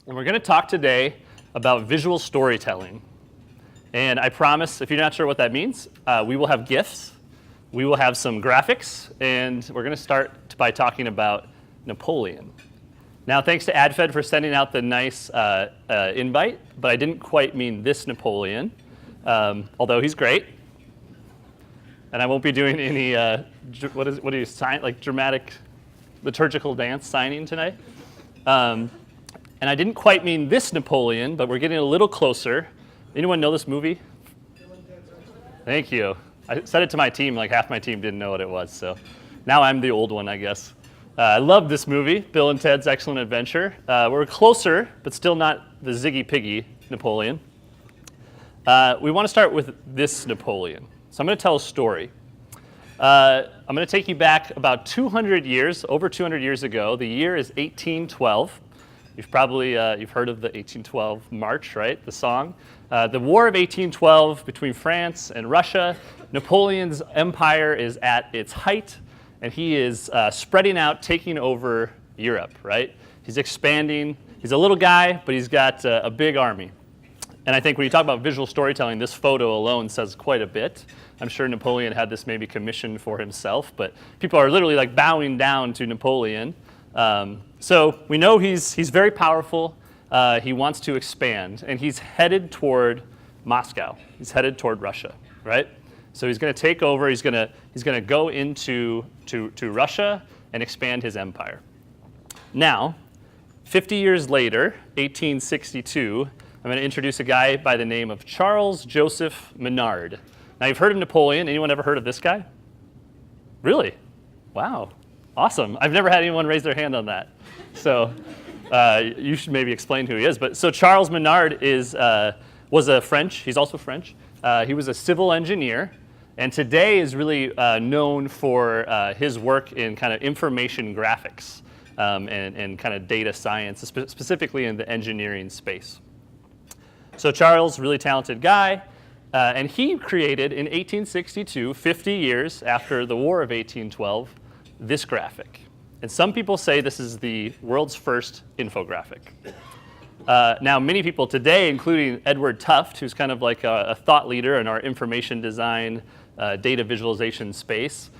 and we're going to talk today about visual storytelling. And I promise, if you're not sure what that means, we will have GIFs, we will have some graphics, and we're going to start by talking about Napoleon. Now, thanks to AdFed for sending out the nice invite, but I didn't quite mean this Napoleon, although he's great. And I won't be doing any, what do you sign, like dramatic liturgical dance signing tonight. And I didn't quite mean this Napoleon, but we're getting a little closer. Anyone know this movie? Thank you. I said it to my team, like half my team didn't know what it was, so now I'm the old one, I guess. I love this movie, Bill and Ted's Excellent Adventure. We're closer, but still not the Ziggy Piggy Napoleon. We want to start with this Napoleon. So I'm going to tell a story. I'm going to take you back about 200 years, over 200 years ago. The year is 1812. You've probably you've heard of the 1812 March, right? The song. The War of 1812 between France and Russia. Napoleon's empire is at its height, and he is spreading out, taking over Europe, right? He's expanding. He's a little guy, but he's got a big army. And I think when you talk about visual storytelling, this photo alone says quite a bit. I'm sure Napoleon had this maybe commissioned for himself, but people are literally like bowing down to Napoleon. So we know he's very powerful. He wants to expand, and he's headed toward Moscow. He's headed toward Russia, right? So he's going to take over. He's going to go into Russia and expand his empire. Now, 50 years later, 1862. I'm going to introduce a guy by the name of Charles Joseph Menard. Now, you've heard of Napoleon. Anyone ever heard of this guy? Really? Wow. Awesome. I've never had anyone raise their hand on that. So you should maybe explain who he is. But so Charles Menard was a French. He's also French. He was a civil engineer, and today is really known for his work in kind of information graphics and kind of data science, specifically in the engineering space. So Charles, really talented guy, and he created in 1862, 50 years after the War of 1812, this graphic. And some people say this is the world's first infographic. Now, many people today, including Edward Tufte, who's kind of like a thought leader in our information design, data visualization space,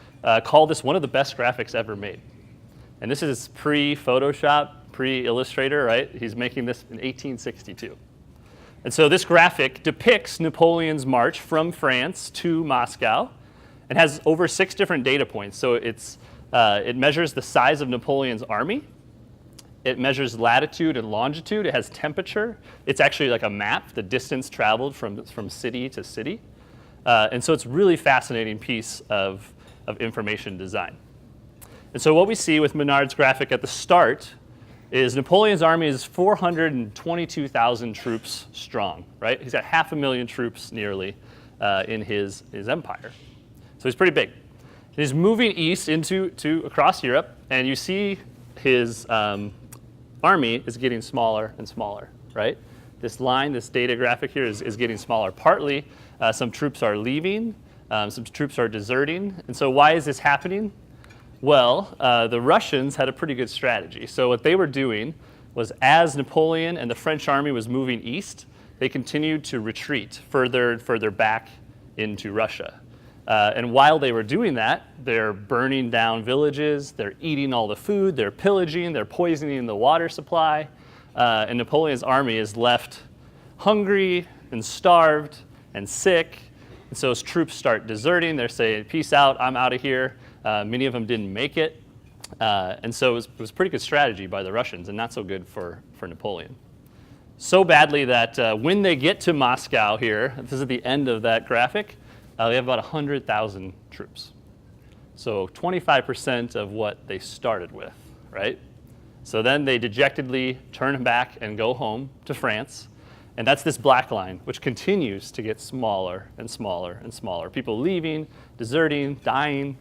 call this one of the best graphics ever made. And this is pre-Photoshop, pre-Illustrator, right? He's making this in 1862. And so this graphic depicts Napoleon's march from France to Moscow and has over 6 different data points. So it measures the size of Napoleon's army. It measures latitude and longitude. It has temperature. It's actually like a map, the distance traveled from city to city. And so it's a really fascinating piece of information design. And so what we see with Menard's graphic at the start is Napoleon's army is 422,000 troops strong, right? He's got 500,000 troops nearly in his empire. So he's pretty big. He's moving east across Europe, and you see his army is getting smaller and smaller, right? This line, this data graphic here is getting smaller. Partly, some troops are leaving, some troops are deserting. And so why is this happening? Well, the Russians had a pretty good strategy. So what they were doing was, as Napoleon and the French army was moving east, they continued to retreat further and further back into Russia. And while they were doing that, they're burning down villages, they're eating all the food, they're pillaging, they're poisoning the water supply, and Napoleon's army is left hungry and starved and sick. And so as troops start deserting, they're saying, peace out, I'm out of here. Many of them didn't make it. And so it was a pretty good strategy by the Russians and not so good for Napoleon. So badly that when they get to Moscow here, this is the end of that graphic, they have about 100,000 troops. So 25% of what they started with, right? So then they dejectedly turn back and go home to France. And that's this black line, which continues to get smaller and smaller and smaller. People leaving, deserting, dying,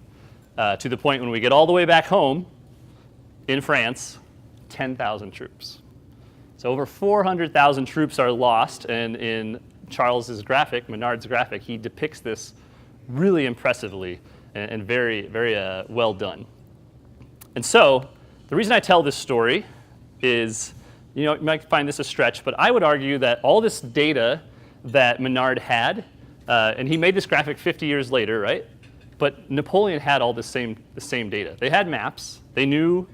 to the point when we get all the way back home in France, 10,000 troops. So over 400,000 troops are lost, and in Charles's graphic, Menard's graphic, he depicts this really impressively and very, very well done. And so the reason I tell this story is You might find this a stretch, but I would argue that all this data that Menard had, and he made this graphic 50 years later, right? But Napoleon had all the same data. They had maps. They knew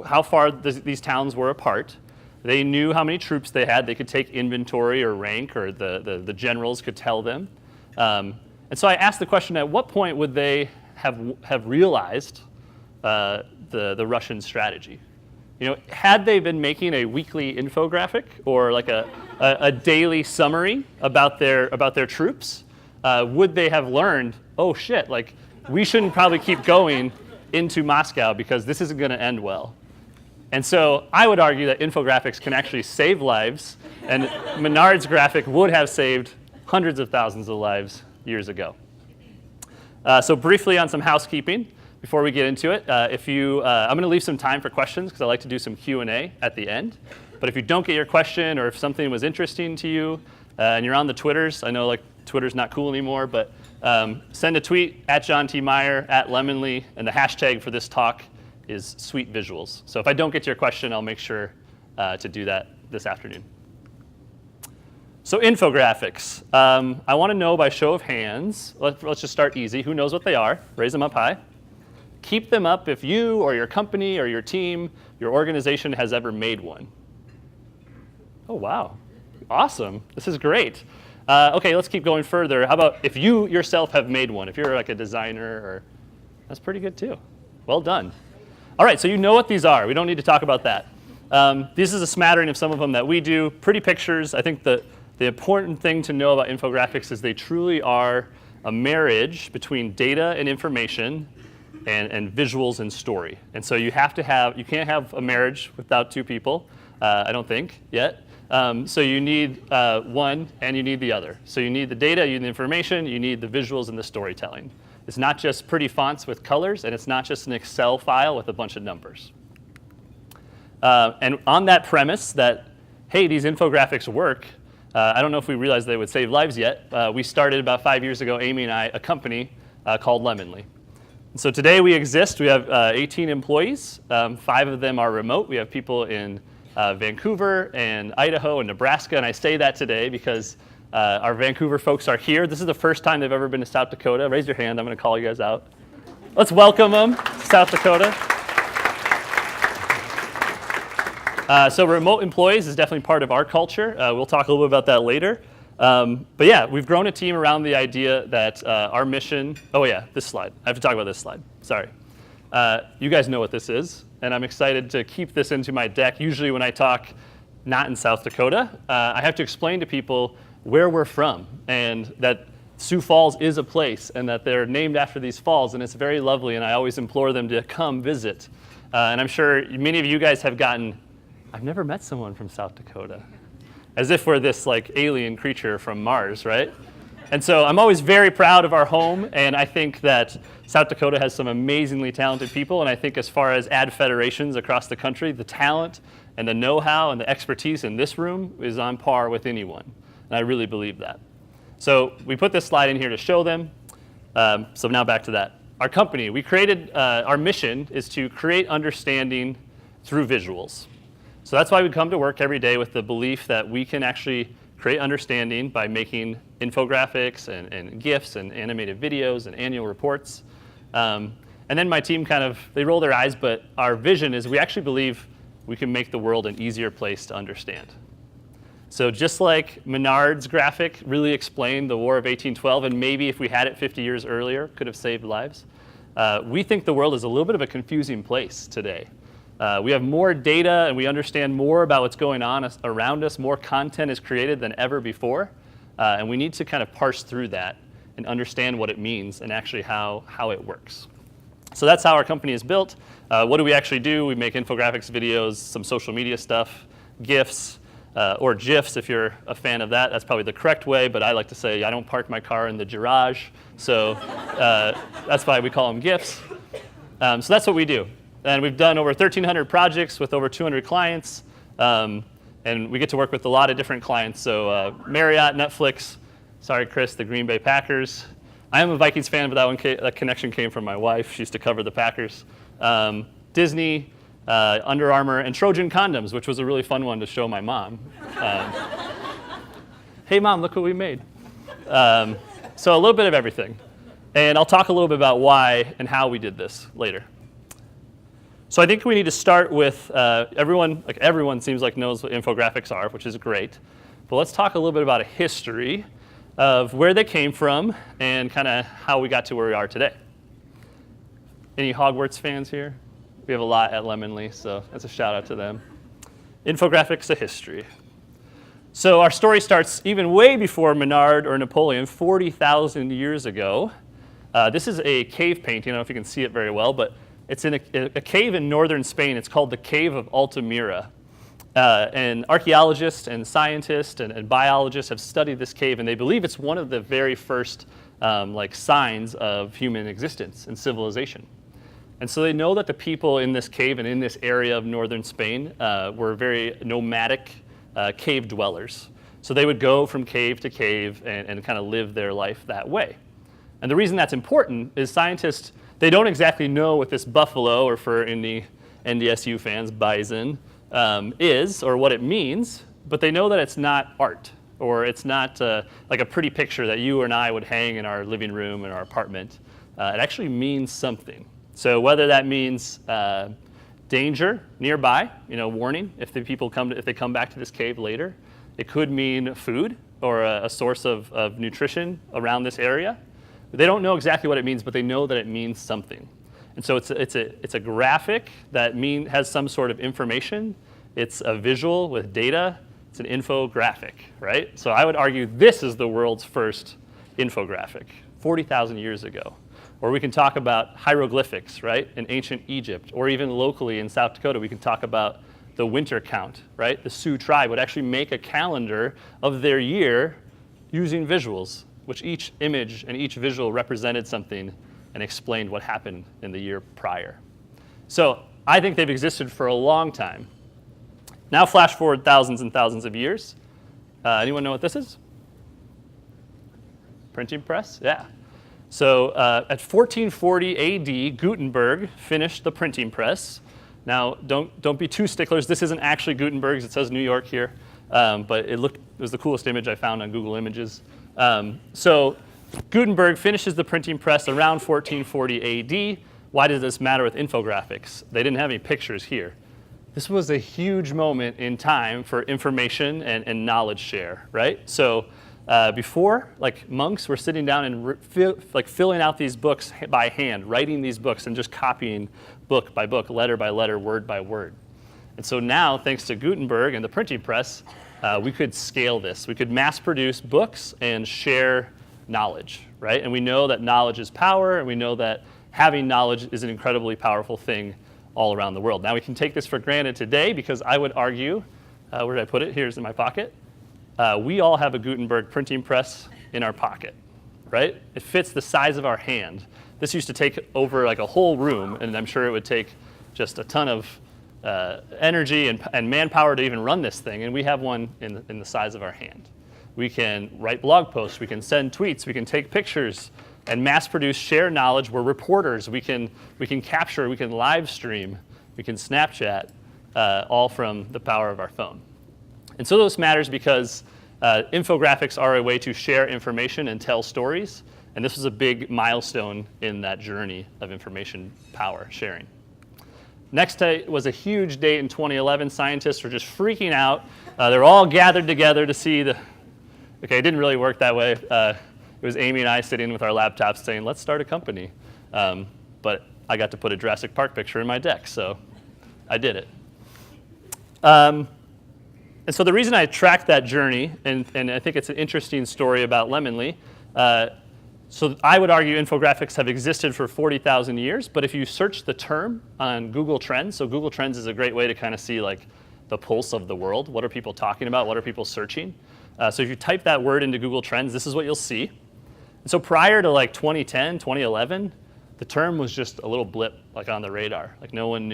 how far these towns were apart. They knew how many troops they had. They could take inventory or rank, or the generals could tell them. And so I asked the question, at what point would they have realized the Russian strategy? Had they been making a weekly infographic or like a daily summary about their troops, would they have learned, oh shit, like we shouldn't probably keep going into Moscow because this isn't going to end well? And so I would argue that infographics can actually save lives, and Menard's graphic would have saved hundreds of thousands of lives years ago. So briefly on some housekeeping before we get into it. I'm going to leave some time for questions because I like to do some Q&A at the end. But if you don't get your question, or if something was interesting to you and you're on the Twitters, I know like Twitter's not cool anymore, but send a tweet at John T. Meyer, at Lemonly, and the hashtag for this talk is sweet visuals. So if I don't get to your question, I'll make sure to do that this afternoon. So infographics. I want to know by show of hands, let's just start easy. Who knows what they are? Raise them up high. Keep them up if you or your company or your team, your organization has ever made one. Oh, wow. Awesome. This is great. OK, let's keep going further. How about if you yourself have made one? If you're like a designer, that's pretty good too. Well done. All right, so you know what these are. We don't need to talk about that. This is a smattering of some of them that we do. Pretty pictures. I think the important thing to know about infographics is they truly are a marriage between data and information and visuals and story. And so you can't have a marriage without two people, I don't think, yet. So you need one and you need the other. So you need the data, you need the information, you need the visuals and the storytelling. It's not just pretty fonts with colors, and it's not just an Excel file with a bunch of numbers. And on that premise that, hey, these infographics work, I don't know if we realized they would save lives yet. We started about 5 years ago, Amy and I, a company called Lemonly. And so today we exist. We have 18 employees. 5 of them are remote. We have people in Vancouver and Idaho and Nebraska. And I say that today because our Vancouver folks are here. This is the first time they've ever been to South Dakota. Raise your hand. I'm going to call you guys out. Let's welcome them to South Dakota. So remote employees is definitely part of our culture. We'll talk a little bit about that later. But yeah, we've grown a team around the idea that our mission, oh yeah, this slide. I have to talk about this slide, sorry. You guys know what this is, and I'm excited to keep this into my deck. Usually when I talk not in South Dakota, I have to explain to people where we're from, and that Sioux Falls is a place, and that they're named after these falls, and it's very lovely, and I always implore them to come visit. And I'm sure many of you guys have gotten, I've never met someone from South Dakota. As if we're this like alien creature from Mars, right? And so I'm always very proud of our home, and I think that South Dakota has some amazingly talented people, and I think as far as ad federations across the country, the talent and the know-how and the expertise in this room is on par with anyone, and I really believe that. So we put this slide in here to show them. So now back to that. Our company, we created, our mission is to create understanding through visuals. So that's why we come to work every day with the belief that we can actually create understanding by making infographics and GIFs and animated videos and annual reports. And then my team they roll their eyes, but our vision is we actually believe we can make the world an easier place to understand. So just like Menard's graphic really explained the War of 1812, and maybe if we had it 50 years earlier, could have saved lives, we think the world is a little bit of a confusing place today. We have more data and we understand more about what's going on around us. More content is created than ever before. And we need to kind of parse through that and understand what it means and actually how it works. So that's how our company is built. What do we actually do? We make infographics, videos, some social media stuff, GIFs, or GIFs if you're a fan of that. That's probably the correct way, but I like to say I don't park my car in the garage. So that's why we call them GIFs. So that's what we do. And we've done over 1,300 projects with over 200 clients. And we get to work with a lot of different clients. So Marriott, Netflix, sorry, Chris, the Green Bay Packers. I am a Vikings fan, but that connection came from my wife. She used to cover the Packers. Disney, Under Armour, and Trojan condoms, which was a really fun one to show my mom. Hey, Mom, look what we made. So a little bit of everything. And I'll talk a little bit about why and how we did this later. So I think we need to start with everyone seems like knows what infographics are, which is great. But let's talk a little bit about a history of where they came from and kind of how we got to where we are today. Any Hogwarts fans here? We have a lot at Lemonly, so that's a shout out to them. Infographics, a history. So our story starts even way before Menard or Napoleon, 40,000 years ago. This is a cave painting. I don't know if you can see it very well, but it's in a cave in northern Spain. It's called the Cave of Altamira. And archaeologists and scientists and biologists have studied this cave, and they believe it's one of the very first signs of human existence and civilization. And so they know that the people in this cave and in this area of northern Spain were very nomadic cave dwellers. So they would go from cave to cave and kind of live their life that way. And the reason that's important is scientists, they don't exactly know what this buffalo, or for any NDSU fans, bison, is, or what it means, but they know that it's not art, or it's not like a pretty picture that you and I would hang in our living room in our apartment. It actually means something. So whether that means danger nearby, warning if the people if they come back to this cave later, it could mean food or a source of nutrition around this area. They don't know exactly what it means, but they know that it means something. And so it's a graphic that has some sort of information. It's a visual with data. It's an infographic, right? So I would argue this is the world's first infographic, 40,000 years ago. Or we can talk about hieroglyphics, right, in ancient Egypt, or even locally in South Dakota, we can talk about the winter count, right? The Sioux tribe would actually make a calendar of their year using visuals, which each image and each visual represented something and explained what happened in the year prior. So I think they've existed for a long time. Now flash forward thousands and thousands of years. Anyone know what this is? Printing press? Yeah. So at 1440 AD, Gutenberg finished the printing press. Now, don't be too sticklers. This isn't actually Gutenberg's. It says New York here, but it was the coolest image I found on Google Images. So Gutenberg finishes the printing press around 1440 AD. Why does this matter with infographics? They didn't have any pictures here. This was a huge moment in time for information and knowledge share, right? So before, monks were sitting down and filling out these books by hand, writing these books and just copying book by book, letter by letter, word by word. And so now, thanks to Gutenberg and the printing press, we could scale this. We could mass produce books and share knowledge, right? And we know that knowledge is power, and we know that having knowledge is an incredibly powerful thing all around the world. Now we can take this for granted today because I would argue, where did I put it? Here's in my pocket. We all have a Gutenberg printing press in our pocket, right? It fits the size of our hand. This used to take over a whole room, and I'm sure it would take just a ton of energy and manpower to even run this thing, and we have one in the size of our hand. We can write blog posts, we can send tweets, we can take pictures, and mass produce, share knowledge. We're reporters. We can capture, we can live stream, we can Snapchat, all from the power of our phone. And so this matters because infographics are a way to share information and tell stories. And this was a big milestone in that journey of information power sharing. Next was a huge date in 2011. Scientists were just freaking out. They're all gathered together to see okay, it didn't really work that way. It was Amy and I sitting with our laptops saying, let's start a company. But I got to put a Jurassic Park picture in my deck, so I did it. And so the reason I tracked that journey, and I think it's an interesting story about Lemonly, so I would argue infographics have existed for 40,000 years, but if you search the term on Google Trends, so Google Trends is a great way to kind of see the pulse of the world. What are people talking about? What are people searching? So if you type that word into Google Trends, this is what you'll see. And so prior to 2010, 2011, the term was just a little blip on the radar. No one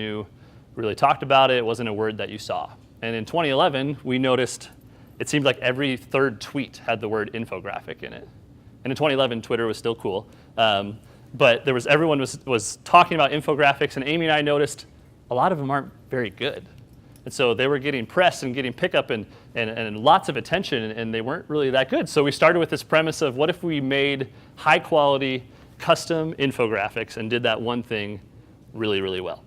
really talked about it. It wasn't a word that you saw. And in 2011, we noticed it seemed like every third tweet had the word infographic in it. And in 2011, Twitter was still cool. But everyone was talking about infographics, and Amy and I noticed a lot of them aren't very good. And so they were getting press and getting pickup and lots of attention, and they weren't really that good. So we started with this premise of what if we made high quality custom infographics and did that one thing really, really well.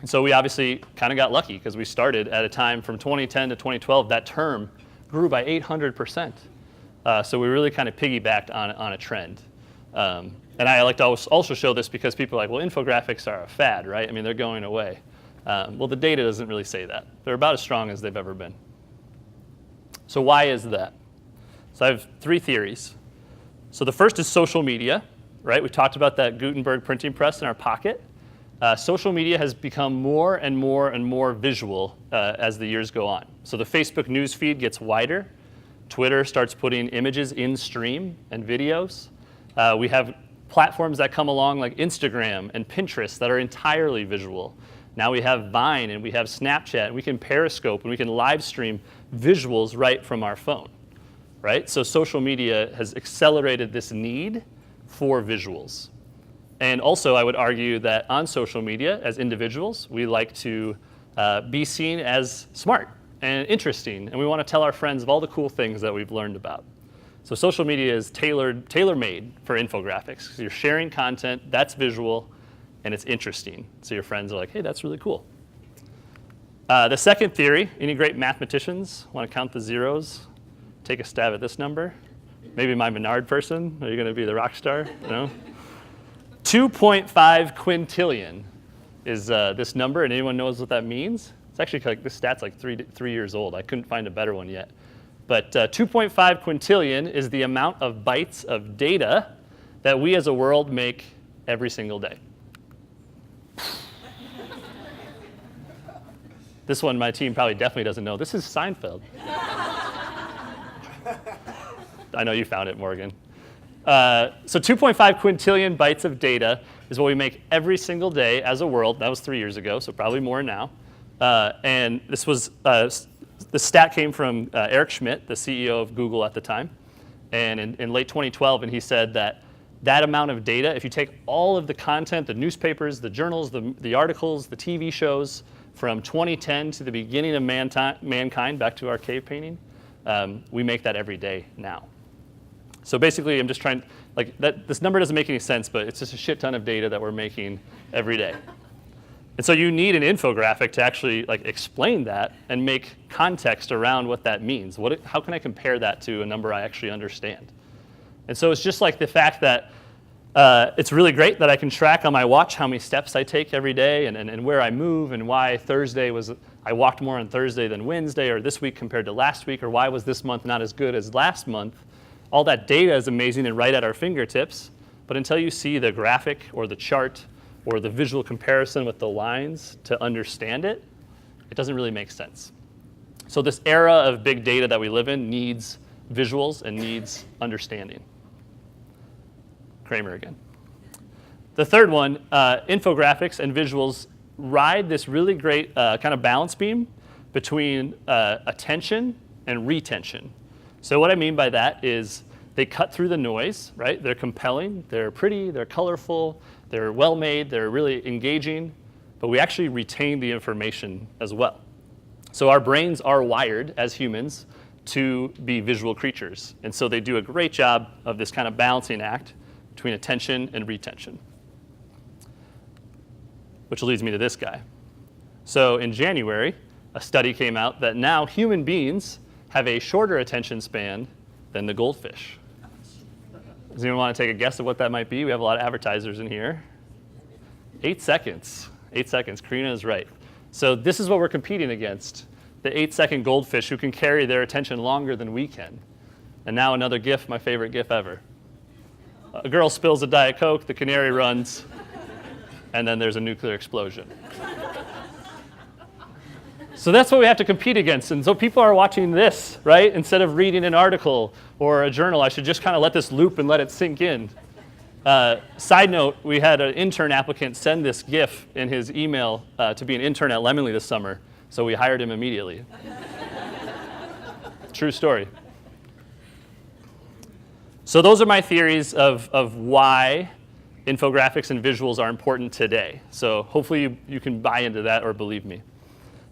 And so we obviously kind of got lucky because we started at a time from 2010 to 2012, that term grew by 800%. So we really kind of piggybacked on a trend. And I like to also show this because people are like, well, infographics are a fad, right? I mean, they're going away. Well, the data doesn't really say that. They're about as strong as they've ever been. So why is that? So I have 3 theories. So the first is social media, right? We talked about that Gutenberg printing press in our pocket. Social media has become more and more and more visual as the years go on. So the Facebook news feed gets wider. Twitter starts putting images in stream and videos. We have platforms that come along like Instagram and Pinterest that are entirely visual. Now we have Vine and we have Snapchat, and we can Periscope and we can live stream visuals right from our phone, right? So social media has accelerated this need for visuals. And also I would argue that on social media as individuals, we like to be seen as smart and interesting, and we want to tell our friends of all the cool things that we've learned about. So social media is tailor-made for infographics. So you're sharing content that's visual and it's interesting. So your friends are like, hey, that's really cool. The second theory, any great mathematicians want to count the zeros? Take a stab at this number. Maybe my Menard person. Are you going to be the rock star? No? 2.5 quintillion is this number, and anyone knows what that means? It's actually like, this stat's like 3 years old. I couldn't find a better one yet. But 2.5 quintillion is the amount of bytes of data that we as a world make every single day. This one my team probably definitely doesn't know. This is Seinfeld. I know you found it, Morgan. So 2.5 quintillion bytes of data is what we make every single day as a world. That was 3 years ago, so probably more now. And this was, the stat came from Eric Schmidt, the CEO of Google at the time, and in late 2012, and he said that amount of data, if you take all of the content, the newspapers, the journals, the articles, the TV shows from 2010 to the beginning of mankind, back to our cave painting, we make that every day now. So basically, I'm just trying, like, this number doesn't make any sense, but it's just a shit ton of data that we're making every day. And so you need an infographic to actually like explain that and make context around what that means. How can I compare that to a number I actually understand? And so it's just like the fact that it's really great that I can track on my watch how many steps I take every day and where I move and why I walked more on Thursday than Wednesday, or this week compared to last week, or why was this month not as good as last month. All that data is amazing and right at our fingertips, but until you see the graphic or the chart or the visual comparison with the lines to understand it, it doesn't really make sense. So this era of big data that we live in needs visuals and needs understanding. Kramer again. The third one, infographics and visuals ride this really great kind of balance beam between attention and retention. So what I mean by that is they cut through the noise, right? They're compelling, they're pretty, they're colorful, they're well made, they're really engaging, but we actually retain the information as well. So our brains are wired as humans to be visual creatures. And so they do a great job of this kind of balancing act between attention and retention. Which leads me to this guy. So in January, a study came out that now human beings have a shorter attention span than the goldfish. Does anyone want to take a guess at what that might be? We have a lot of advertisers in here. 8 seconds. 8 seconds. Karina is right. So this is what we're competing against. The 8-second goldfish who can carry their attention longer than we can. And now another GIF, my favorite GIF ever. A girl spills a Diet Coke, the canary runs, and then there's a nuclear explosion. So that's what we have to compete against. And so people are watching this, right? Instead of reading an article or a journal, I should just kind of let this loop and let it sink in. Side note, we had an intern applicant send this GIF in his email to be an intern at Lemonly this summer. So we hired him immediately. True story. So those are my theories of why infographics and visuals are important today. So hopefully you can buy into that or believe me.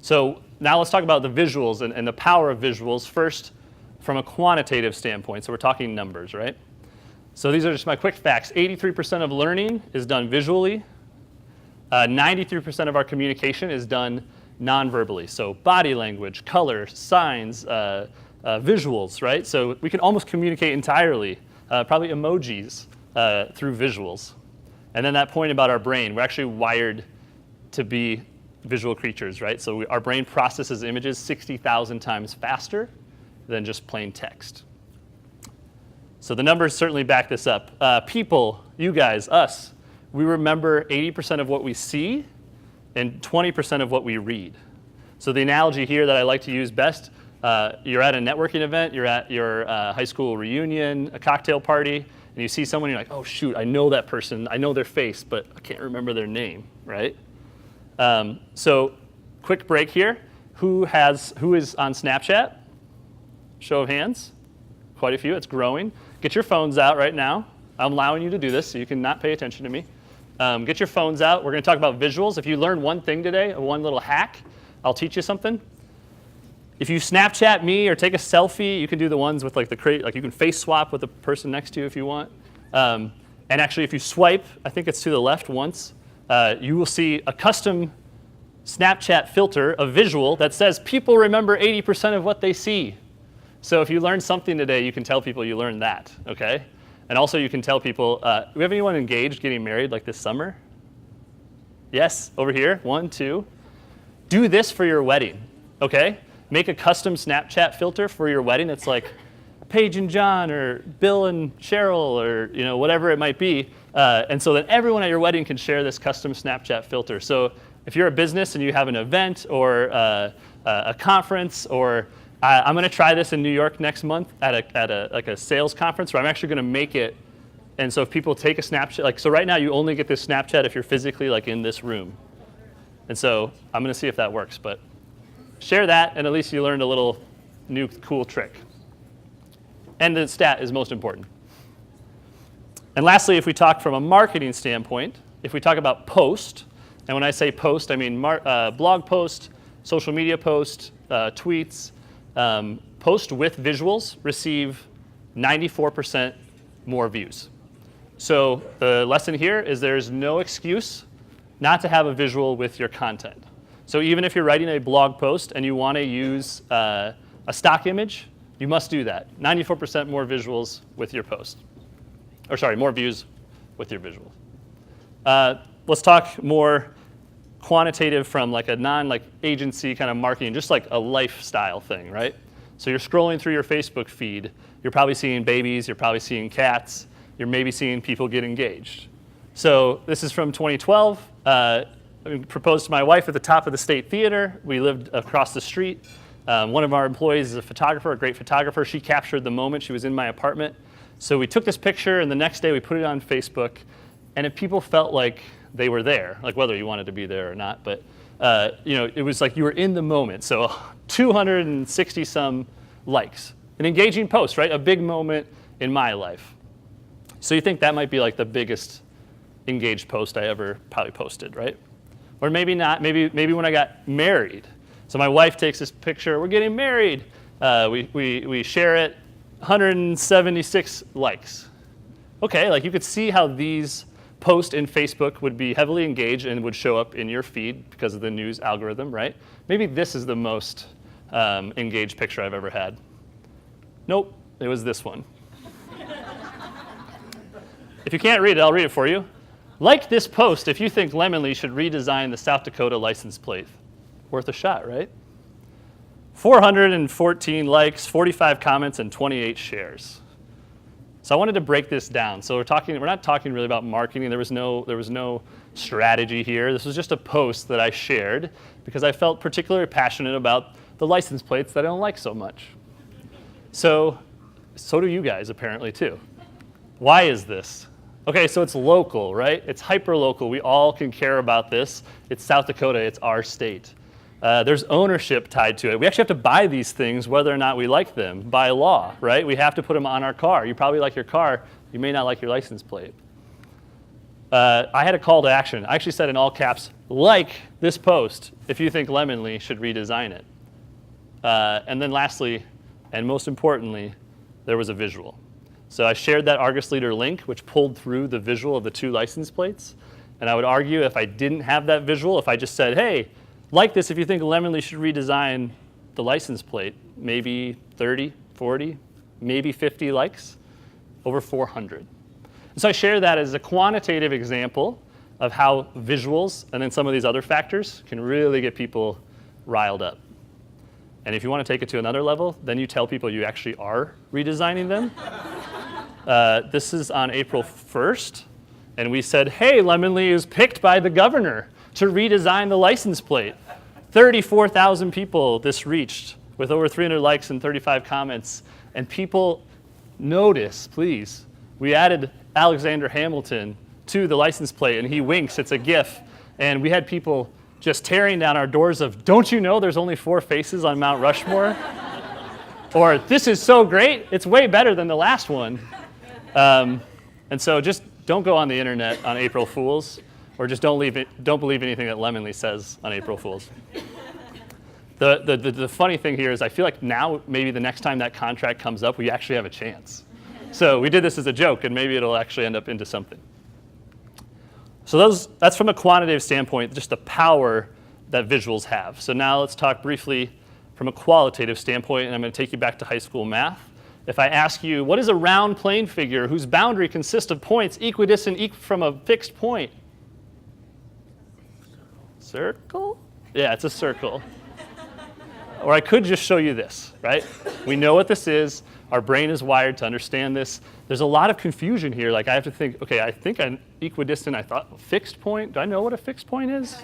So now let's talk about the visuals and the power of visuals first from a quantitative standpoint. So we're talking numbers, right? So these are just my quick facts. 83% of learning is done visually. 93% of our communication is done non-verbally. So body language, color, signs, visuals, right? So we can almost communicate entirely, probably emojis, through visuals. And then that point about our brain, we're actually wired to be visual creatures, right? So our brain processes images 60,000 times faster than just plain text. So the numbers certainly back this up. People, you guys, us, we remember 80% of what we see and 20% of what we read. So the analogy here that I like to use best, you're at a networking event, you're at your high school reunion, a cocktail party, and you see someone, you're like, oh shoot, I know that person, I know their face, but I can't remember their name, right? So quick break here. Who is on Snapchat? Show of hands. Quite a few, it's growing. Get your phones out right now. I'm allowing you to do this, so you can not pay attention to me. Get your phones out. We're going to talk about visuals. If you learned one thing today, one little hack, I'll teach you something. If you Snapchat me or take a selfie, you can do the ones with like you can face swap with the person next to you if you want. And actually, if you swipe, I think it's to the left once, you will see a custom Snapchat filter, a visual that says people remember 80% of what they see. So if you learned something today, you can tell people you learned that, okay? And also you can tell people, do we have anyone engaged getting married like this summer? Yes, over here, 1, 2. Do this for your wedding, okay? Make a custom Snapchat filter for your wedding that's like Paige and John or Bill and Cheryl or whatever it might be. And so that everyone at your wedding can share this custom Snapchat filter. So if you're a business and you have an event or a conference or I'm going to try this in New York next month at a sales conference where I'm actually going to make it. And so if people take a Snapchat, so right now you only get this Snapchat if you're physically in this room. And so I'm going to see if that works. But share that, and at least you learned a little new cool trick. And the stat is most important. And lastly, if we talk from a marketing standpoint, if we talk about post, and when I say post, I mean blog post, social media post, tweets. Post with visuals receive 94% more views. So the lesson here is there's no excuse not to have a visual with your content. So even if you're writing a blog post and you want to use a stock image, you must do that. 94% more visuals with your post. Or sorry, more views with your visuals. Let's talk more quantitative from a non-agency kind of marketing, just like a lifestyle thing, right? So you're scrolling through your Facebook feed. You're probably seeing babies. You're probably seeing cats. You're maybe seeing people get engaged. So this is from 2012. I proposed to my wife at the top of the State Theater. We lived across the street. One of our employees is a photographer, a great photographer. She captured the moment. She was in my apartment. So we took this picture, and the next day we put it on Facebook. And if people felt like they were there, whether you wanted to be there or not, but it was like you were in the moment. So 260 some likes. An engaging post, right? A big moment in my life. So you think that might be the biggest engaged post I ever probably posted, right? Or maybe not. Maybe when I got married. So my wife takes this picture. We're getting married. We share it. 176 likes. Okay, you could see how these posts in Facebook would be heavily engaged and would show up in your feed because of the news algorithm, right? Maybe this is the most engaged picture I've ever had. Nope, it was this one. If you can't read it, I'll read it for you. Like this post if you think Lemonly should redesign the South Dakota license plate. Worth a shot, right? 414 likes, 45 comments, and 28 shares. So I wanted to break this down. So we're not talking really about marketing. There was no strategy here. This was just a post that I shared because I felt particularly passionate about the license plates that I don't like so much. So do you guys apparently too. Why is this? Okay, so it's local, right? It's hyper-local. We all can care about this. It's South Dakota. It's our state. There's ownership tied to it. We actually have to buy these things whether or not we like them by law, right? We have to put them on our car. You probably like your car. You may not like your license plate. I had a call to action. I actually said in all caps, like this post if you think Lemon should redesign it. And then lastly, and most importantly, there was a visual. So I shared that Argus Leader link, which pulled through the visual of the 2 license plates. And I would argue if I didn't have that visual, if I just said, hey, like this if you think Lemon should redesign the license plate, maybe 30, 40, maybe 50 likes, over 400. And so I share that as a quantitative example of how visuals and then some of these other factors can really get people riled up. And if you want to take it to another level, then you tell people you actually are redesigning them. This is on April 1st. And we said, hey, Lemon is picked by the governor to redesign the license plate. 34,000 people this reached with over 300 likes and 35 comments. And people notice, please, we added Alexander Hamilton to the license plate, and he winks. It's a GIF. And we had people just tearing down our doors of, don't you know there's only 4 faces on Mount Rushmore? Or, this is so great, it's way better than the last one. And so just don't go on the internet on April Fools, or just don't believe anything that Lemon says on April Fools. The funny thing here is I feel like now maybe the next time that contract comes up, we actually have a chance. So we did this as a joke, and maybe it'll actually end up into something. So that's from a quantitative standpoint, just the power that visuals have. So now let's talk briefly from a qualitative standpoint, and I'm going to take you back to high school math. If I ask you, what is a round plane figure whose boundary consists of points equidistant from a fixed point? Circle? Yeah, it's a circle. Or I could just show you this, right? We know what this is. Our brain is wired to understand this. There's a lot of confusion here. Like I have to think, okay, I think I'm equidistant. I thought fixed point. Do I know what a fixed point is?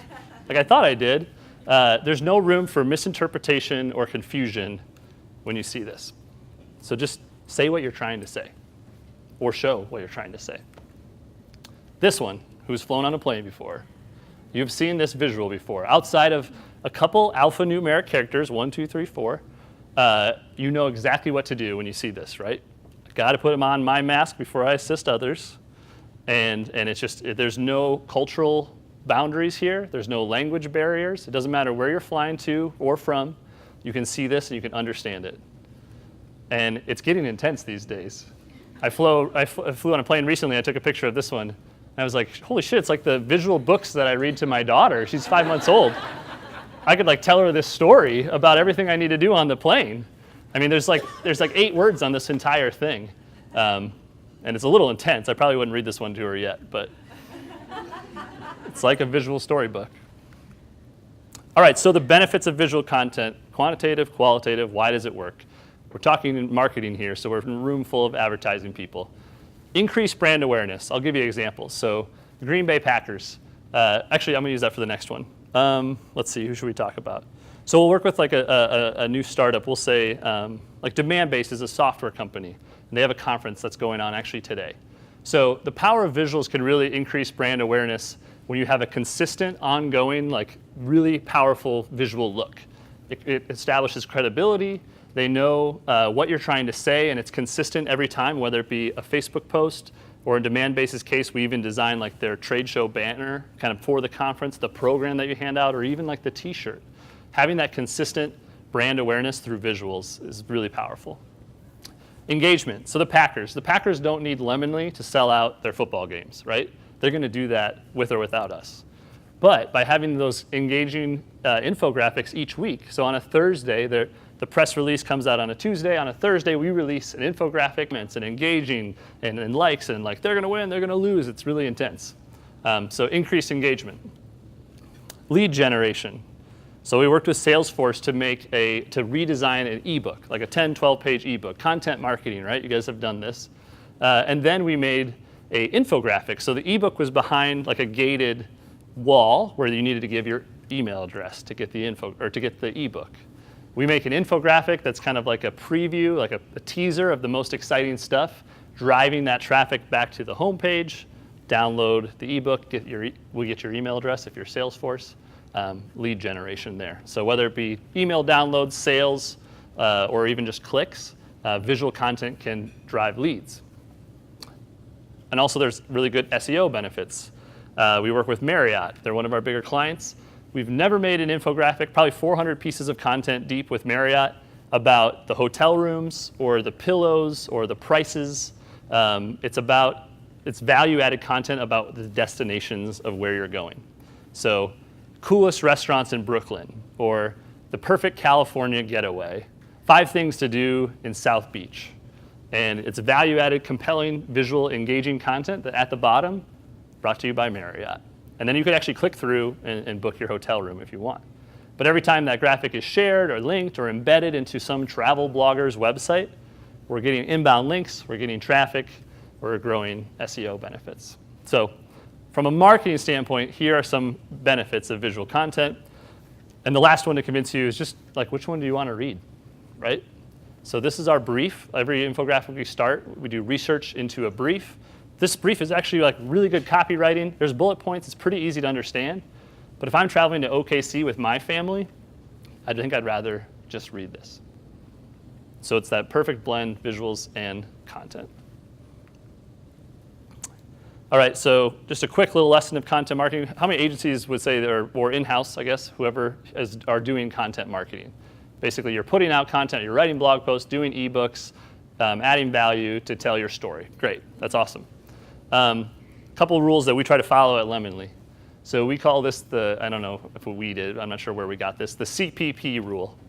Like I thought I did. There's no room for misinterpretation or confusion when you see this. So just say what you're trying to say, or show what you're trying to say. This one, who's flown on a plane before, you've seen this visual before. Outside of a couple alphanumeric characters, 1, 2, 3, 4, you know exactly what to do when you see this, right? Got to put them on my mask before I assist others. And it's just, there's no cultural boundaries here. There's no language barriers. It doesn't matter where you're flying to or from. You can see this and you can understand it. And it's getting intense these days. I flew on a plane recently. I took a picture of this one. And I was like, holy shit, it's like the visual books that I read to my daughter. She's 5 months old. I could tell her this story about everything I need to do on the plane. I mean, there's like 8 words on this entire thing. And it's a little intense. I probably wouldn't read this one to her yet, but it's like a visual storybook. All right, so the benefits of visual content, quantitative, qualitative, why does it work? We're talking in marketing here, so we're in a room full of advertising people. Increase brand awareness. I'll give you examples. So the Green Bay Packers. Actually, I'm going to use that for the next one. Let's see, who should we talk about? So we'll work with a new startup. We'll say Demandbase is a software company, and they have a conference that's going on actually today. So the power of visuals can really increase brand awareness when you have a consistent, ongoing, really powerful visual look. It establishes credibility. They know what you're trying to say, and it's consistent every time, whether it be a Facebook post, or in Demandbase's case, we even design their trade show banner kind of for the conference, the program that you hand out, or even the t-shirt. Having that consistent brand awareness through visuals is really powerful. Engagement. So the Packers don't need Lemon to sell out their football games, right? They're going to do that with or without us. But by having those engaging infographics each week, so on a Thursday, the press release comes out on a Tuesday. On a Thursday, we release an infographic, and it's engaging and likes, and they're going to win, they're going to lose. It's really intense. So increased engagement. Lead generation. So we worked with Salesforce to redesign an ebook, like a 10, 12-page ebook. Content marketing, right? You guys have done this. And then we made an infographic. So the ebook was behind a gated wall where you needed to give your email address to get the info or to get the ebook. We make an infographic that's kind of like a preview, like a teaser of the most exciting stuff, driving that traffic back to the homepage, download the ebook, we get your email address if you're Salesforce, lead generation there. So whether it be email downloads, sales, or even just clicks, visual content can drive leads. And also there's really good SEO benefits. We work with Marriott. They're one of our bigger clients. We've never made an infographic, probably 400 pieces of content deep with Marriott about the hotel rooms or the pillows or the prices. It's value-added content about the destinations of where you're going. So coolest restaurants in Brooklyn, or the perfect California getaway, 5 things to do in South Beach. And it's value-added, compelling, visual, engaging content that at the bottom, brought to you by Marriott. And then you could actually click through and book your hotel room if you want. But every time that graphic is shared or linked or embedded into some travel blogger's website, we're getting inbound links, we're getting traffic, we're growing SEO benefits. So from a marketing standpoint, here are some benefits of visual content. And the last one to convince you is just like, which one do you want to read, right? So this is our brief. Every infographic we start, we do research into a brief. This brief is actually like really good copywriting. There's bullet points. It's pretty easy to understand. But if I'm traveling to OKC with my family, I think I'd rather just read this. So it's that perfect blend, visuals and content. All right, so just a quick little lesson of content marketing. How many agencies would say they're, or in-house, I guess, whoever are doing content marketing? Basically, you're putting out content, you're writing blog posts, doing ebooks, adding value to tell your story. Great, that's awesome. Couple rules that we try to follow at Lemonly. So we call this I don't know if we did, I'm not sure where we got this, the Cpp Rule.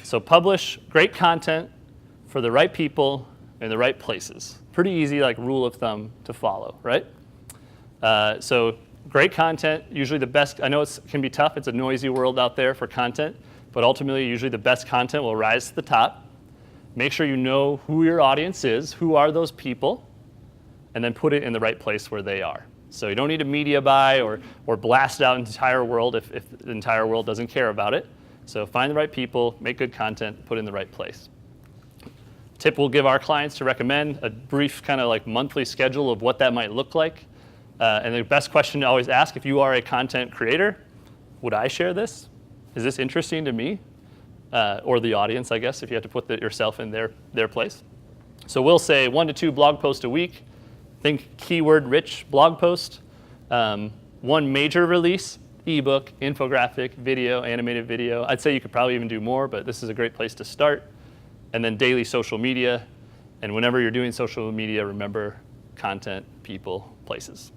So publish great content for the right people in the right places. Pretty easy, like rule of thumb to follow, right? So great content, usually the best. I know it can be tough. It's a noisy world out there for content, but ultimately usually the best content will rise to the top. Make sure you know who your audience is, who are those people, and then put it in the right place where they are. So you don't need a media buy or blast it out into the entire world if the entire world doesn't care about it. So find the right people, make good content, put it in the right place. Tip we'll give our clients to recommend a brief kind of like monthly schedule of what that might look like. And the best question to always ask, if you are a content creator, would I share this? Is this interesting to me? Or the audience, I guess, if you have to put yourself in their place. So we'll say 1 to 2 blog posts a week. Think keyword-rich blog post. 1 major release, ebook, infographic, video, animated video. I'd say you could probably even do more, but this is a great place to start. And then daily social media. And whenever you're doing social media, remember content, people, places.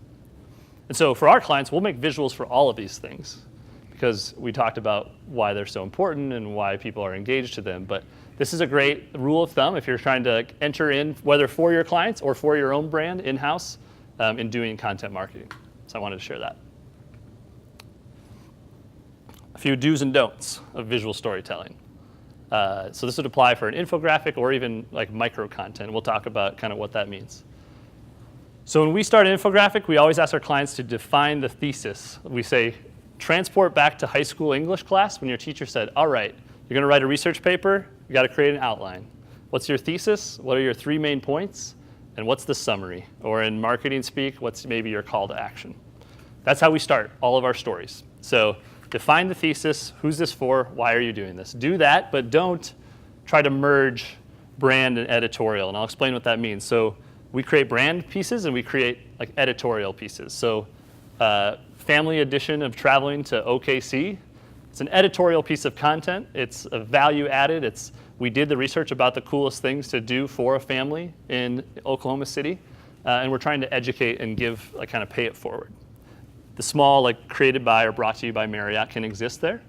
And so for our clients, we'll make visuals for all of these things because we talked about why they're so important and why people are engaged to them. But this is a great rule of thumb if you're trying to enter in, whether for your clients or for your own brand in-house, in doing content marketing. So I wanted to share that. A few do's and don'ts of visual storytelling. So this would apply for an infographic or even like micro content. We'll talk about kind of what that means. So when we start an infographic, we always ask our clients to define the thesis. We say, transport back to high school English class when your teacher said, all right, you're going to write a research paper, you got to create an outline. What's your thesis? What are your 3 main points? And what's the summary? Or in marketing speak, what's maybe your call to action? That's how we start all of our stories. So define the thesis. Who's this for? Why are you doing this? Do that, but don't try to merge brand and editorial. And I'll explain what that means. So we create brand pieces and we create like editorial pieces. So family edition of traveling to OKC. It's an editorial piece of content. It's a value added. We did the research about the coolest things to do for a family in Oklahoma City. And we're trying to educate and give, like kind of pay it forward. The small, like created by or brought to you by Marriott can exist there.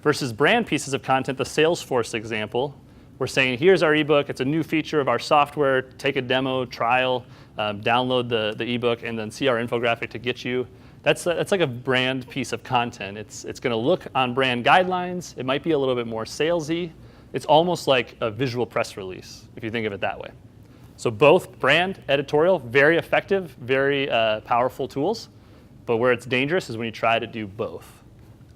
Versus brand pieces of content, the Salesforce example, we're saying, here's our ebook. It's a new feature of our software. Take a demo, trial, download the ebook, and then see our infographic to get you. That's like a brand piece of content. It's going to look on brand guidelines. It might be a little bit more salesy. It's almost like a visual press release, if you think of it that way. So both brand, editorial, very effective, very powerful tools. But where it's dangerous is when you try to do both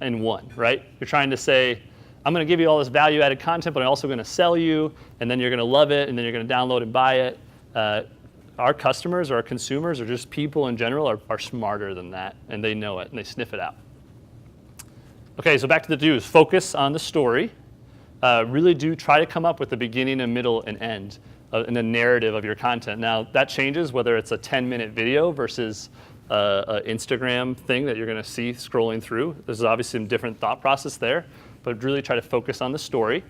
in one, right? You're trying to say, I'm going to give you all this value-added content, but I'm also going to sell you, and then you're going to love it, and then you're going to download and buy it. Our customers or our consumers or just people in general are smarter than that, and they know it, and they sniff it out. Okay, so back to the do's. Focus on the story. really do try to come up with the beginning and middle and end in the narrative of your content. Now, that changes whether it's a 10-minute video versus an Instagram thing that you're going to see scrolling through. There's obviously some different thought process there, but really try to focus on the story.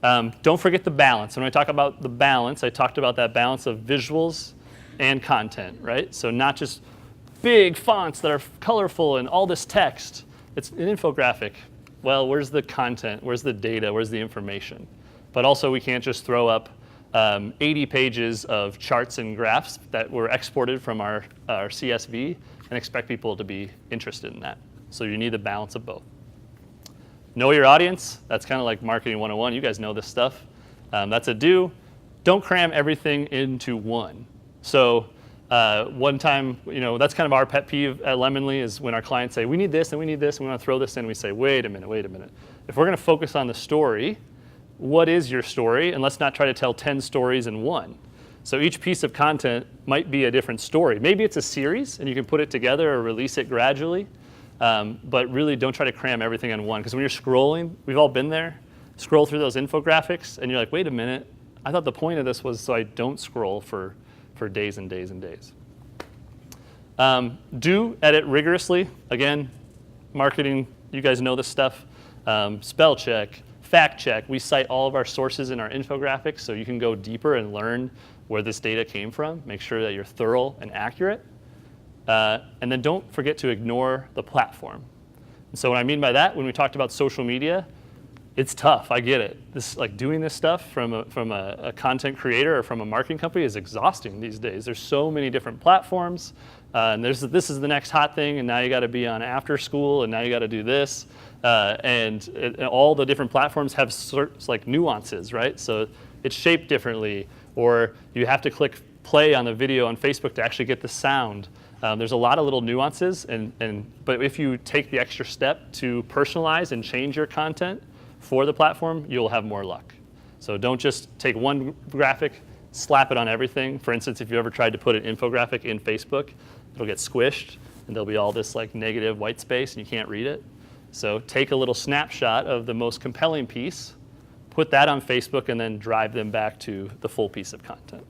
Don't forget the balance. When I talk about the balance, I talked about that balance of visuals and content, right? So not just big fonts that are colorful and all this text. It's an infographic. Well, where's the content? Where's the data? Where's the information? But also, we can't just throw up 80 pages of charts and graphs that were exported from our CSV and expect people to be interested in that. So you need the balance of both. Know your audience. That's kind of like marketing 101. You guys know this stuff. That's a do. Don't cram everything into one. So one time, that's kind of our pet peeve at Lemonly is when our clients say, we need this and we need this, and we want to throw this in, we say, wait a minute. If we're going to focus on the story, what is your story? And let's not try to tell 10 stories in one. So each piece of content might be a different story. Maybe it's a series, and you can put it together or release it gradually. But really, don't try to cram everything in one. Because when you're scrolling, we've all been there, scroll through those infographics, and you're like, wait a minute, I thought the point of this was so I don't scroll for days and days and days. Do edit rigorously. Again, marketing, you guys know this stuff. Spell check, fact check. We cite all of our sources in our infographics, so you can go deeper and learn where this data came from. Make sure that you're thorough and accurate. And then don't forget to ignore the platform. And so what I mean by that, when we talked about social media, it's tough. I get it. Doing this stuff from a content creator or from a marketing company is exhausting these days. There's so many different platforms, and this is the next hot thing, and now you got to be on after school, and now you got to do this, and all the different platforms have nuances, right? So it's shaped differently, or you have to click play on the video on Facebook to actually get the sound. There's a lot of little nuances, but if you take the extra step to personalize and change your content for the platform, you'll have more luck. So don't just take one graphic, slap it on everything. For instance, if you ever tried to put an infographic in Facebook, it'll get squished, and there'll be all this negative white space, and you can't read it. So take a little snapshot of the most compelling piece, put that on Facebook, and then drive them back to the full piece of content.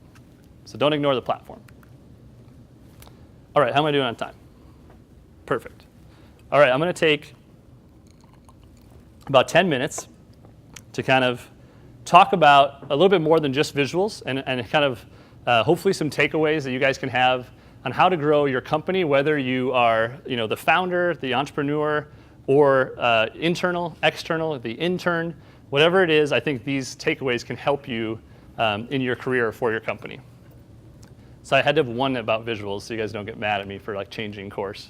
So don't ignore the platform. All right, how am I doing on time? Perfect. All right, I'm going to take about 10 minutes to kind of talk about a little bit more than just visuals and kind of hopefully some takeaways that you guys can have on how to grow your company, whether you are the founder, the entrepreneur, or internal, external, the intern, whatever it is. I think these takeaways can help you in your career for your company. So I had to have one about visuals so you guys don't get mad at me for changing course.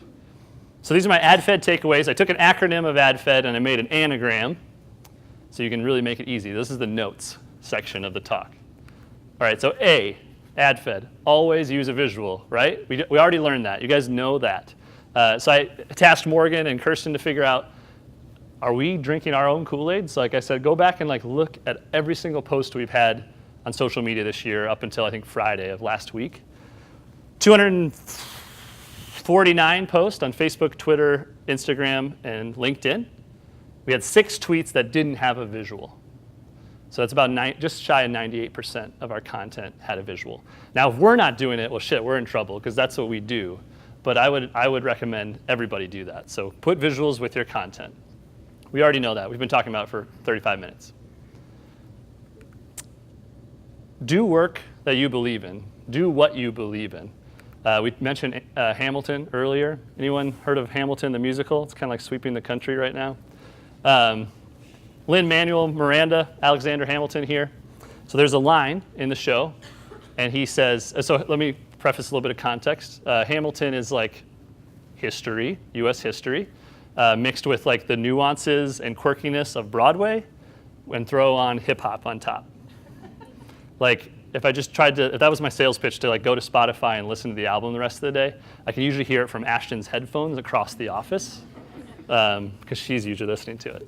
So these are my AdFed takeaways. I took an acronym of AdFed and I made an anagram so you can really make it easy. This is the notes section of the talk. All right, so A, AdFed, always use a visual, right? We already learned that. You guys know that. So I tasked Morgan and Kirsten to figure out, are we drinking our own Kool-Aid? So like I said, go back and look at every single post we've had on social media this year up until I think Friday of last week. 249 posts on Facebook, Twitter, Instagram, and LinkedIn. We had 6 tweets that didn't have a visual. So that's about just shy of 98% of our content had a visual. Now, if we're not doing it, well, shit, we're in trouble because that's what we do. But I would recommend everybody do that. So put visuals with your content. We already know that. We've been talking about it for 35 minutes. Do work that you believe in. Do what you believe in. We mentioned Hamilton earlier. Anyone heard of Hamilton, the musical? It's kind of like sweeping the country right now. Lin-Manuel Miranda, Alexander Hamilton here. So there's a line in the show, and he says, so let me preface a little bit of context. Hamilton is like history, US history, mixed with the nuances and quirkiness of Broadway, and throw on hip hop on top. If I just tried to, if that was my sales pitch to go to Spotify and listen to the album the rest of the day, I can usually hear it from Ashton's headphones across the office because she's usually listening to it.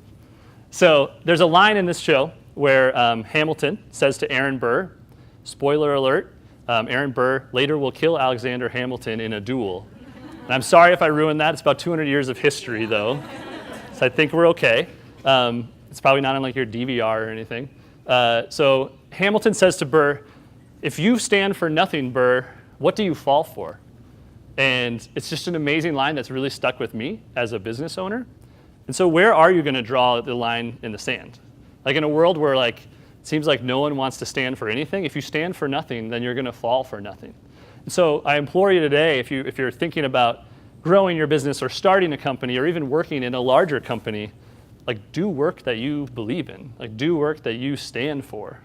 So there's a line in this show where Hamilton says to Aaron Burr, spoiler alert, Aaron Burr later will kill Alexander Hamilton in a duel. And I'm sorry if I ruined that. It's about 200 years of history, though, so I think we're okay. It's probably not on like your DVR or anything. So Hamilton says to Burr, if you stand for nothing, Burr, what do you fall for? And it's just an amazing line that's really stuck with me as a business owner. And so where are you going to draw the line in the sand? Like in a world where like it seems like no one wants to stand for anything, if you stand for nothing, then you're going to fall for nothing. And so I implore you today, if you're thinking about growing your business or starting a company or even working in a larger company, like do work that you believe in, like do work that you stand for.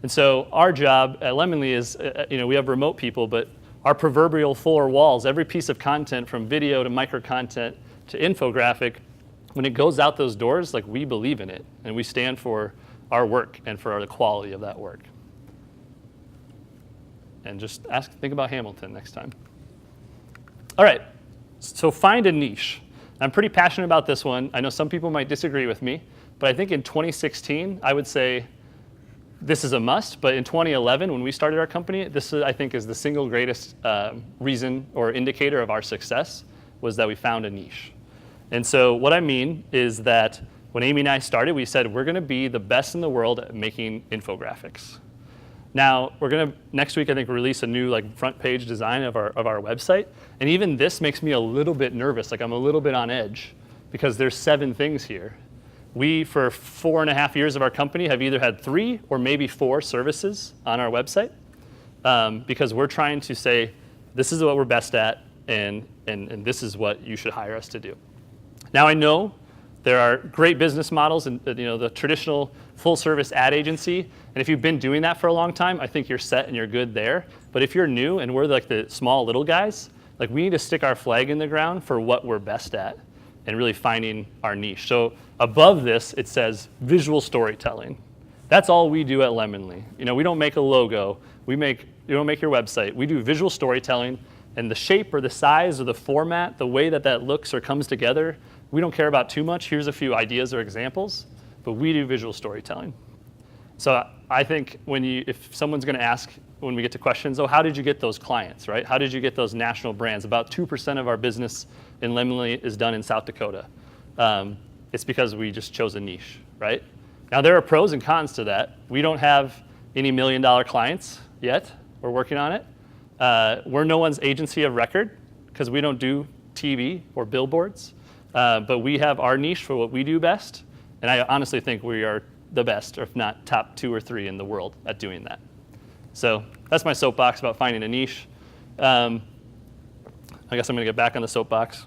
And so our job at Lemonly is, we have remote people, but our proverbial four walls, every piece of content from video to micro content to infographic, when it goes out those doors, like we believe in it and we stand for our work and for the quality of that work. And just think about Hamilton next time. All right, so find a niche. I'm pretty passionate about this one. I know some people might disagree with me, but I think in 2016, I would say this is a must, but in 2011, when we started our company, this I think is the single greatest reason or indicator of our success was that we found a niche. And so what I mean is that when Amy and I started, we said we're gonna be the best in the world at making infographics. Now, we're gonna, next week I think, release a new like front page design of our website. And even this makes me a little bit nervous, like I'm a little bit on edge because there's 7 things here. We, for 4.5 years of our company, have either had 3 or maybe 4 services on our website because we're trying to say, this is what we're best at and this is what you should hire us to do. Now I know there are great business models and the traditional full service ad agency, and if you've been doing that for a long time, I think you're set and you're good there. But if you're new and we're like the small little guys, like we need to stick our flag in the ground for what we're best at and really finding our niche. So above this, it says visual storytelling. That's all we do at Lemonly. We don't make a logo. We don't make your website. We do visual storytelling, and the shape or the size or the format, the way that looks or comes together, we don't care about too much. Here's a few ideas or examples, but we do visual storytelling. So I think if someone's going to ask when we get to questions, how did you get those clients, right? How did you get those national brands? About 2% of our business in Lemonly is done in South Dakota. It's because we just chose a niche, right? Now there are pros and cons to that. We don't have any $1 million clients yet. We're working on it. We're no one's agency of record because we don't do TV or billboards. But we have our niche for what we do best, and I honestly think we are the best, or if not top 2 or 3 in the world at doing that. So that's my soapbox about finding a niche. I guess I'm going to get back on the soapbox.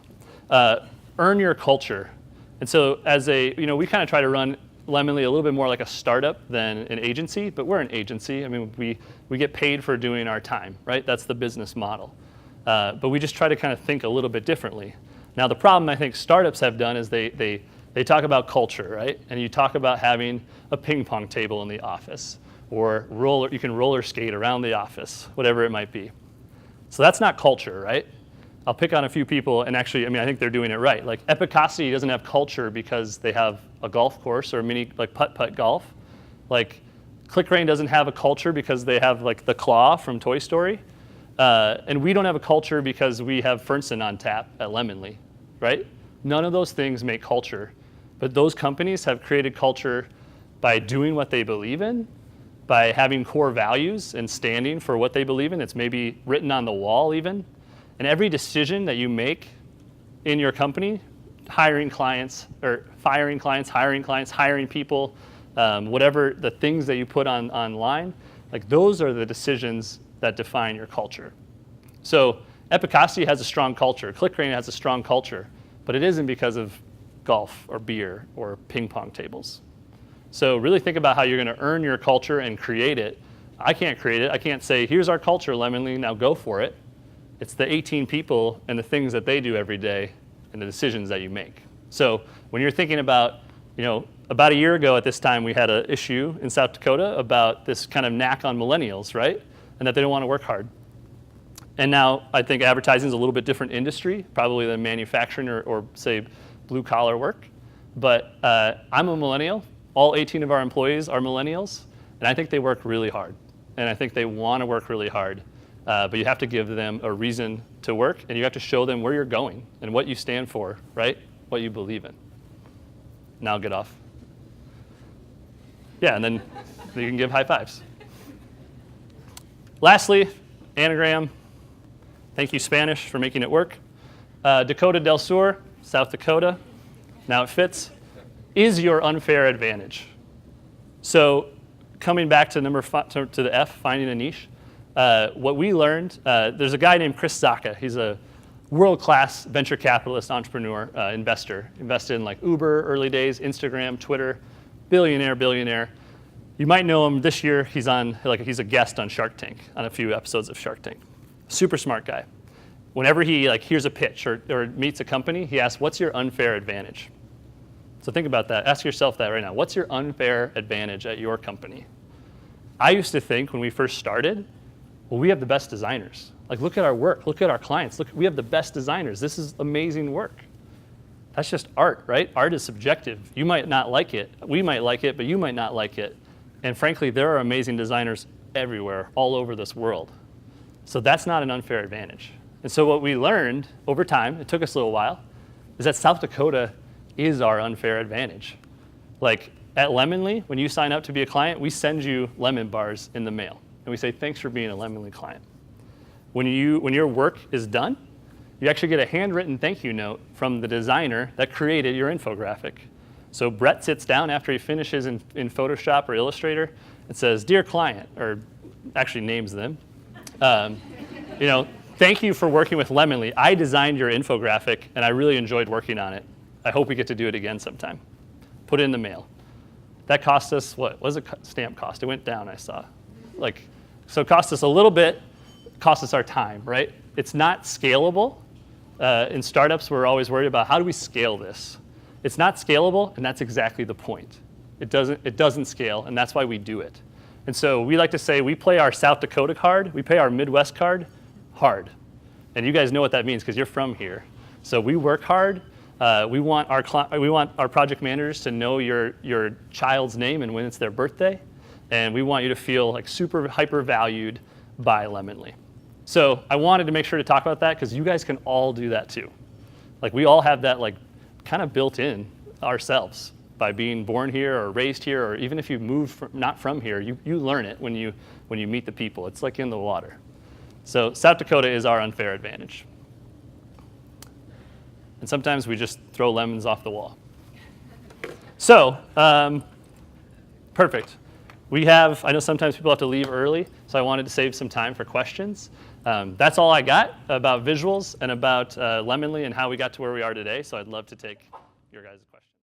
Earn your culture. And so we kind of try to run Lemonly a little bit more like a startup than an agency, but we're an agency. I mean, we get paid for doing our time, right? That's the business model. But we just try to kind of think a little bit differently. Now, the problem I think startups have done is they talk about culture, right? And you talk about having a ping pong table in the office, or you can roller skate around the office, whatever it might be. So that's not culture, right? I'll pick on a few people, and actually, I think they're doing it right. Like Epicosity doesn't have culture because they have a golf course or mini like putt-putt golf. Like ClickRain doesn't have a culture because they have like the claw from Toy Story. And we don't have a culture because we have Fernson on tap at Lemonly, right? None of those things make culture. But those companies have created culture by doing what they believe in, by having core values and standing for what they believe in. It's maybe written on the wall even. And every decision that you make in your company, hiring clients, or firing clients, hiring people, whatever the things that you put online, like those are the decisions that define your culture. So Epicosity has a strong culture. ClickRain has a strong culture, but it isn't because of golf or beer or ping pong tables. So really think about how you're going to earn your culture and create it. I can't create it. I can't say, here's our culture, Lemonly, now go for it. It's the 18 people and the things that they do every day and the decisions that you make. So when you're thinking about, about a year ago at this time, we had an issue in South Dakota about this kind of knack on millennials, right? And that they don't want to work hard. And now I think advertising is a little bit different industry, probably than manufacturing or say, blue collar work. But I'm a millennial. All 18 of our employees are millennials. And I think they work really hard. And I think they want to work really hard. But you have to give them a reason to work, and you have to show them where you're going and what you stand for, right? What you believe in. Now I'll get off. Yeah, and then you can give high fives. Lastly, anagram. Thank you, Spanish, for making it work. Dakota del Sur, South Dakota. Now it fits. Is your unfair advantage. So coming back to to the F, finding a niche, what we learned, there's a guy named Chris Sacca. He's a world-class venture capitalist, entrepreneur, investor. Invested in like Uber early days, Instagram, Twitter, billionaire. You might know him this year. He's a guest on Shark Tank, on a few episodes of Shark Tank. Super smart guy. Whenever he hears a pitch or meets a company, he asks, what's your unfair advantage? So think about that. Ask yourself that right now. What's your unfair advantage at your company? I used to think when we first started, well, we have the best designers. Like, look at our work. Look at our clients. Look, we have the best designers. This is amazing work. That's just art, right? Art is subjective. You might not like it. We might like it, but you might not like it. And frankly, there are amazing designers everywhere, all over this world. So that's not an unfair advantage. And so what we learned over time, it took us a little while, is that South Dakota is our unfair advantage. Like at Lemonly, when you sign up to be a client, we send you lemon bars in the mail. And we say, thanks for being a Lemonly client. When your work is done, you actually get a handwritten thank you note from the designer that created your infographic. So Brett sits down after he finishes in Photoshop or Illustrator and says, dear client, or actually names them, thank you for working with Lemonly. I designed your infographic, and I really enjoyed working on it. I hope we get to do it again sometime. Put it in the mail. That cost us, what does a stamp cost? It went down, I saw. So it cost us a little bit, cost us our time, right? It's not scalable. In startups, we're always worried about how do we scale this? It's not scalable, and that's exactly the point. It doesn't scale, and that's why we do it. And so we like to say we play our South Dakota card, we play our Midwest card hard. And you guys know what that means because you're from here. So we work hard. We want our project managers to know your child's name and when it's their birthday. And we want you to feel like super hyper valued by Lemonly. So I wanted to make sure to talk about that because you guys can all do that too. Like we all have that kind of built in ourselves by being born here or raised here, or even if you move not from here, you learn it when you meet the people. It's like in the water. So South Dakota is our unfair advantage. And sometimes we just throw lemons off the wall. So, perfect. I know sometimes people have to leave early, so I wanted to save some time for questions. That's all I got about visuals and about Lemonly and how we got to where we are today, so I'd love to take your guys' questions.